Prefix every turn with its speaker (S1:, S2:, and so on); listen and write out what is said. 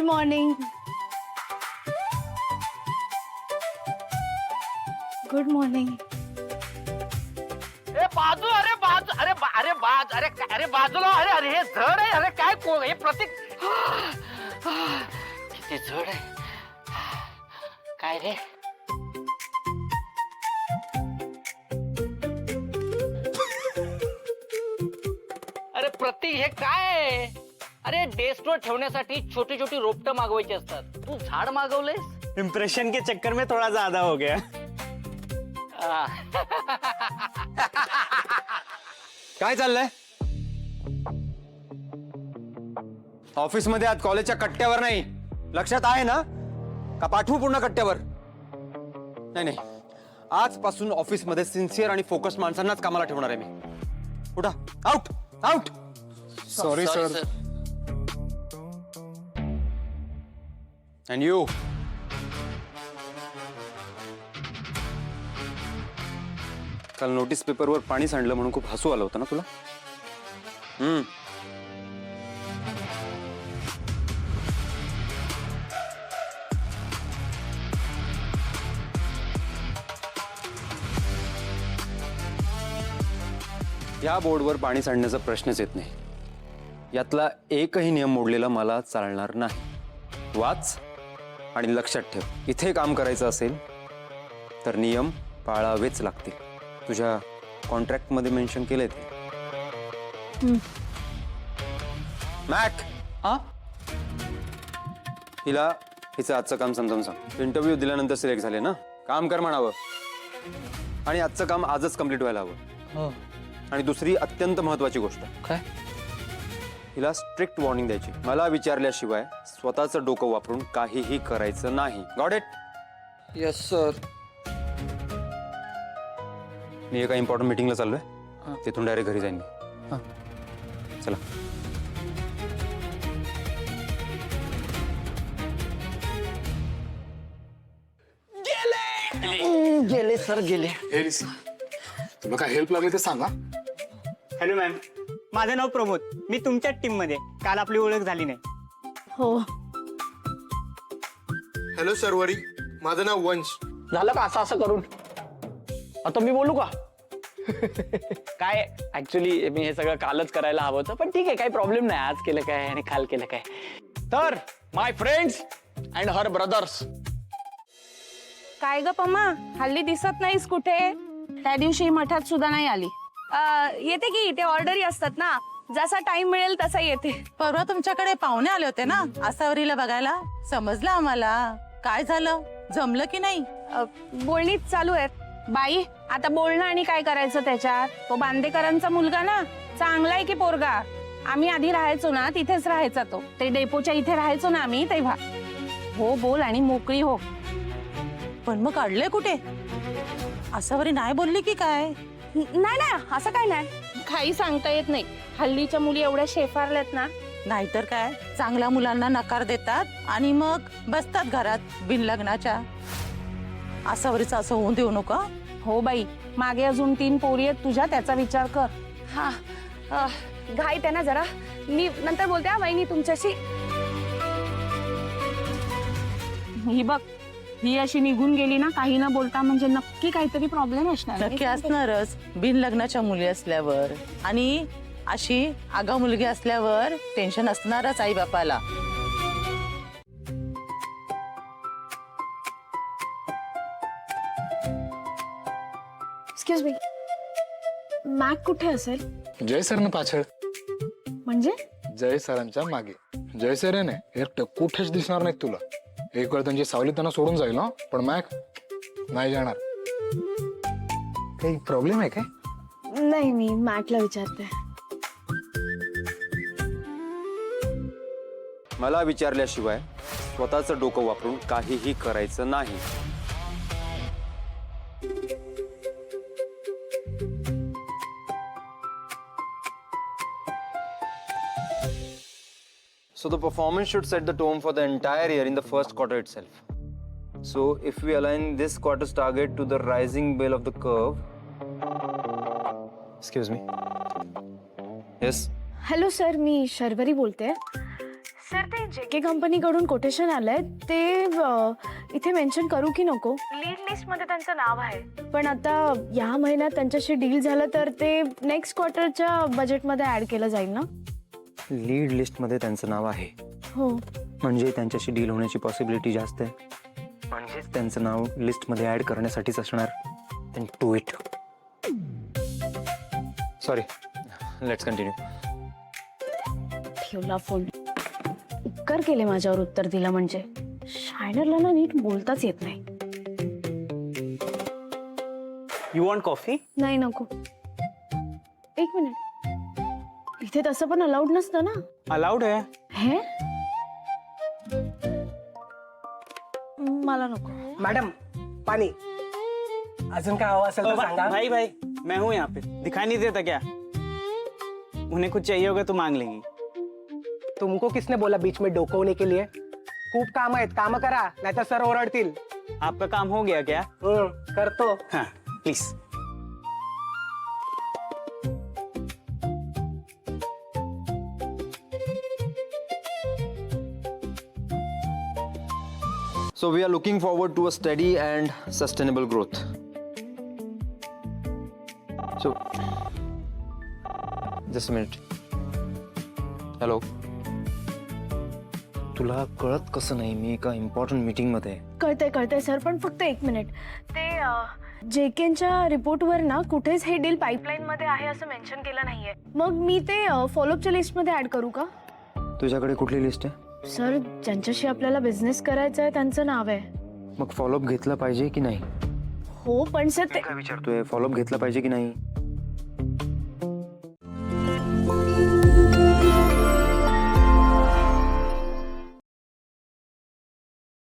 S1: Morning. Good morning.
S2: बाजू अरे बाजू अरे अरे बाज अरे अरे बाजूला अरे अरे हे जड आहे अरे काय हे प्रतीक किती जड आहे काय रे. अरे प्रतीक हे काय आहे. अरे डेस्कवर ठेवण्यासाठी छोटी छोटी रोपटं मागवायची असतात. तू झाड मागवलंयस.
S3: इम्प्रेशन के चक्कर में थोड़ा ज्यादा हो गया.
S4: काय चाललंय ऑफिस मध्ये आज कॉलेजच्या कट्ट्यावर नाही. लक्षात आहे ना का पाठवू पूर्ण कट्ट्यावर. नाही नाही आजपासून ऑफिस मध्ये सिन्सिअर आणि फोकस माणसांनाच कामाला ठेवणार आहे मी. उठा. Out out.
S2: Sorry sir.
S4: And you काल नोटीस पेपरवर पाणी सांडलं म्हणून खूप हसू आलं होतं ना तुला. या बोर्डवर पाणी सांडण्याचा प्रश्नच येत नाही. यातला एकही नियम मोडलेला मला चालणार नाही. वाच आणि लक्षात ठेव, इथे काम करायचं असेल तर नियम पाळावेच लागतील. तुझ्या कॉन्ट्रॅक्ट मध्ये मेन्शन केलंय ते. मॅक हिला हिचं आजचं काम समजावून सांग. इंटरव्ह्यू दिल्यानंतर सिलेक्ट झाले ना, काम कर म्हणावं आणि आजचं काम आजच कम्प्लीट व्हायला हवं. आणि दुसरी अत्यंत महत्वाची गोष्ट
S2: काय.
S4: हिला स्ट्रिक्ट वॉर्निंग द्यायची. मला विचारल्याशिवाय स्वतःचं डोकं वापरून काहीही करायचं नाही. Got it.
S2: Yes sir.
S4: मी एका इम्पॉर्टंट मीटिंगला चाललोय. तिथून डायरेक्ट घरी जाईन मी. चला.
S2: गेले सर गेले.
S5: तुला काय हेल्प लागली ते सांगा.
S3: हॅलो मॅम, माझं नाव प्रमोद. मी तुमच्याच टीम मध्ये. काल आपली ओळख झाली नाही.
S1: हो.
S5: हॅलो सर्वरी, माझं नाव वंश.
S2: झालं का असं असं करून. आता मी बोलू का. काय ऍक्च्युली मी हे सगळं कालच करायला हवं होतं, पण ठीक आहे काही प्रॉब्लेम नाही. आज केलं काय आणि काल केलं काय. तर माय फ्रेंड्स अँड हर ब्रदर्स.
S1: काय ग पम्मा, हल्ली दिसत नाहीस कुठे. त्या दिवशी मठात सुद्धा नाही आली. येते की, ते ऑर्डरी असतात ना, जसा टाइम मिळेल तसा येते.
S6: परवा तुमच्याकडे पाहुणे आले होते ना आसावरीला बघायला. समजलं आम्हाला. काय झालं, जमलं की नाही.
S1: बोलणीच चालू आहेत. बाई आता बोलणं आणि काय करायचं त्याच्यात. तो बांदेकरांचा मुलगा ना, चांगला आहे की पोरगा. आम्ही आधी राहायचो ना तिथेच राहायचा तो. ते डेपोच्या इथे राहायचो ना आम्ही तेव्हा. हो बोल आणि मोकळी हो.
S6: पण मग काढलंय कुठे. आसावरी नाही बोलली की काय.
S1: नाही नाही असं काय नाही. काही सांगता येत नाही. हल्लीच्या मुली एवढ्या शेफारल्यात ना.
S6: नाहीतर काय, चांगल्या मुलांना नकार देतात आणि मग बसतात घरात बिन लग्नाच्या. आसावरीचं असं होऊन देऊ नका.
S1: हो बाई, मागे अजून 3 पोरी आहेत तुझ्या, त्याचा विचार कर. हा घाई त्यांना जरा. मी नंतर बोलते हा वहिनी तुमच्याशी. ही बघ, ही अशी निघून गेली ना काही न बोलता, म्हणजे नक्की काहीतरी प्रॉब्लेम असणार.
S6: नक्की असणारच. बिन लग्नाच्या मुली असल्यावर आणि अशी आगाऊ मुलगी असल्यावर टेन्शन असणारच आई बापाला.
S1: एक्सक्यूज मी, मॅक कुठे असेल.
S5: जय सरनं पाछळ.
S1: म्हणजे
S5: जय सरांच्या मागे. जय सर आहे ना एकटं कुठेच दिसणार नाही तुला. एक वेळ त्यांची सावली त्यांना सोडून जाईल ना, पण मॅक नाही जाणार. काही प्रॉब्लेम आहे काय.
S1: नाही, मी मॅकला विचारते.
S4: मला विचारल्याशिवाय स्वतःचं डोकं वापरून काहीही करायचं नाही. So the performance should set the tone for the entire year in the first quarter itself. So if we align this quarter's target to the rising bell of the curve. Excuse me. Yes.
S1: Hello sir, मी शर्वरी बोलते.
S7: Sir ते JK कंपनीकडून quotation आलंय ते इथे mention करू की नको? लीड लिस्ट मध्ये त्यांचं नाव आहे, पण आता या महिन्यात त्यांच्याशी डील झालं तर ते नेक्स्ट क्वार्टरच्या बजेटमध्ये ऍड केलं जाईल ना?
S4: लीड लिस्टमध्ये त्यांचं नाव आहे
S7: हो.
S4: म्हणजे त्यांच्याशी डील होण्याची पॉसिबिलिटी जास्त आहे, म्हणजेच त्यांचं नाव लिस्टमध्ये ऍड करण्यासाठीच असणार. Then do it. Sorry, let's continue.
S7: ठेवला फोन. उपकार केले माझ्यावर उत्तर दिलं म्हणजे. शायनरला ना नीट बोलताच येत नाही.
S3: You want coffee?
S7: नाही नको. एक मिनिट, इथे तसं पण अलाउड नसतं ना?
S3: अलाउड आहे.
S7: हे मला नको.
S8: मैडम पानी अजून काय हवं असेल तर सांगा.
S3: भाई भाई मैं हूँ यहाँ पे, दिखाई नहीं देता क्या? उन्हें कुछ चाहिए होगा तो मांग लेंगी.
S8: तुमको किसने बोला बीच में डोकवने के लिए? खूप काम आहेत, काम करा नाहीतर सर ओरडतील.
S3: आपका काम हो गया क्या?
S8: करतो.
S3: हाँ please.
S4: So we are looking forward to a steady and sustainable growth. So, just a minute. Hello. तुला कळत कसं नाही मी एका इम्पॉर्टंट मीटिंग मध्ये आहे.
S7: कळतंय सर, पण फक्त एक मिनिट. ते जेकेच्या रिपोर्टवर ना कुठेच हे डील पाईपलाईन मध्ये आहे असं मेन्शन केलं नाहीये. मग मी ते फॉलोअपच्या लिस्ट मध्ये ऍड करू का?
S4: तुझ्याकडे कुठली लिस्ट आहे?
S7: सर, ज्यांच्याशी आपल्याला बिझनेस करायचा आहे त्यांचं नाव आहे.
S4: मग फॉलोअप घेतला पाहिजे की नाही?
S7: हो पण सर ते
S4: काय विचारतोय, फॉलोअप घेतला पाहिजे की नाही?